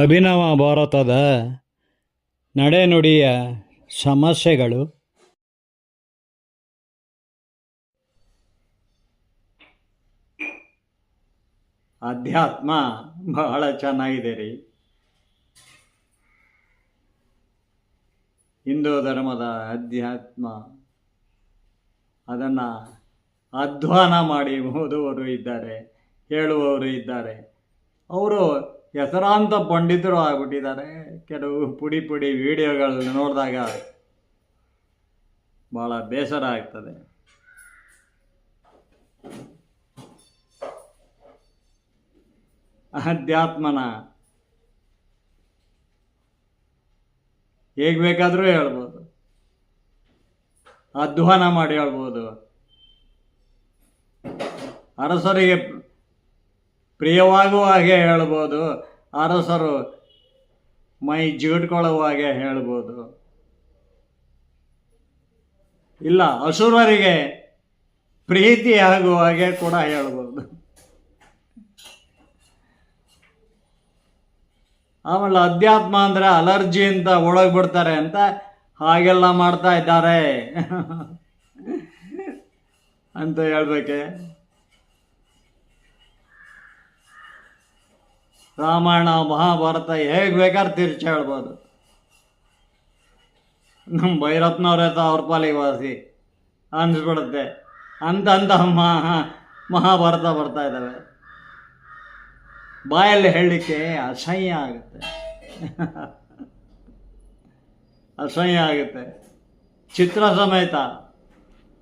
ಅಭಿನವ ಭಾರತದ ನಡೆನುಡಿಯ ಸಮಸ್ಯೆಗಳು, ಅಧ್ಯಾತ್ಮ ಬಹಳ ಚೆನ್ನಾಗಿದೆ ರೀ. ಹಿಂದೂ ಧರ್ಮದ ಅಧ್ಯಾತ್ಮ, ಅದನ್ನು ಅಧ್ವಾನ ಮಾಡಿ ಓದುವವರು ಇದ್ದಾರೆ, ಹೇಳುವವರು ಇದ್ದಾರೆ. ಅವರು ಹೆಸರಾಂತ ಪಂಡಿತರು ಆಗ್ಬಿಟ್ಟಿದ್ದಾರೆ. ಕೆಲವು ಪುಡಿ ಪುಡಿ ವಿಡಿಯೋಗಳನ್ನು ನೋಡಿದಾಗ ಭಾಳ ಬೇಸರ ಆಗ್ತದೆ. ಅಧ್ಯಾತ್ಮನ ಹೇಗೆ ಬೇಕಾದರೂ ಹೇಳ್ಬೋದು, ಅಧ್ವಾನ ಮಾಡಿ ಹೇಳ್ಬೋದು, ಅರಸರಿಗೆ ಪ್ರಿಯವಾಗುವ ಹಾಗೆ ಹೇಳ್ಬೋದು, ಅರಸರು ಮೈ ಜಿಗಿಟ್ಕೊಳ್ಳುವ ಹಾಗೆ ಹೇಳ್ಬೋದು. ಇಲ್ಲ, ಅಸುರರಿಗೆ ಪ್ರೀತಿಯಾಗುವ ಹಾಗೆ ಕೂಡ ಹೇಳ್ಬೋದು. ಆಮೇಲೆ ಅಧ್ಯಾತ್ಮ ಅಂದರೆ ಅಲರ್ಜಿ ಅಂತ ಒಳಗೆ ಬಿಡ್ತಾರೆ ಅಂತ ಹಾಗೆಲ್ಲ ಮಾಡ್ತಾ ಇದ್ದಾರೆ ಅಂತ ಹೇಳ್ಬೇಕೆ. ರಾಮಾಯಣ ಮಹಾಭಾರತ ಹೇಗೆ ಬೇಕಾದ್ರೆ ತಿರ್ಚಿ ಹೇಳ್ಬೋದು. ನಮ್ಮ ಭೈರಪ್ಪನವ್ರೆ ಅವ್ರ ಪಾಲಿಗೆ ವಾಸಿ ಅನಿಸ್ಬಿಡುತ್ತೆ. ಅಂತ ಮಹಾಭಾರತ ಬರ್ತಾ ಇದ್ದಾವೆ, ಬಾಯಲ್ಲಿ ಹೇಳಲಿಕ್ಕೆ ಅಸಹ್ಯ ಆಗುತ್ತೆ ಅಸಹ್ಯ ಆಗುತ್ತೆ. ಚಿತ್ರ ಸಮೇತ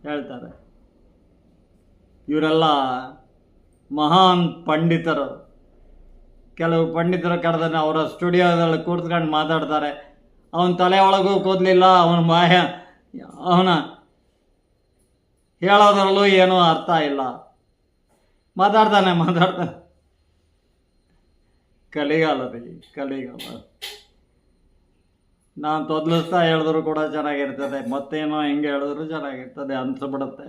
ಹೇಳ್ತಾರೆ. ಇವರೆಲ್ಲ ಮಹಾನ್ ಪಂಡಿತರು. ಕೆಲವು ಪಂಡಿತರು ಕರೆದನೆ ಅವರ ಸ್ಟುಡಿಯೋದಲ್ಲಿ ಕೂತ್ಕೊಂಡು ಮಾತಾಡ್ತಾರೆ. ಅವನ ತಲೆ ಒಳಗೂ ಕೂದಲಿಲ್ಲ, ಅವನ ಹೇಳೋದ್ರಲ್ಲೂ ಏನೂ ಅರ್ಥ ಇಲ್ಲ, ಮಾತಾಡ್ತಾನೆ. ಕಲಿಗಾಲ ರೀ, ಕಲಿಗಾಲ. ನಾನು ತೊದಲಿಸ್ತಾ ಹೇಳಿದ್ರು ಕೂಡ ಚೆನ್ನಾಗಿರ್ತದೆ, ಮತ್ತೇನೋ ಹೆಂಗೆ ಹೇಳಿದ್ರು ಚೆನ್ನಾಗಿರ್ತದೆ ಅನ್ಸ್ಬಿಡುತ್ತೆ.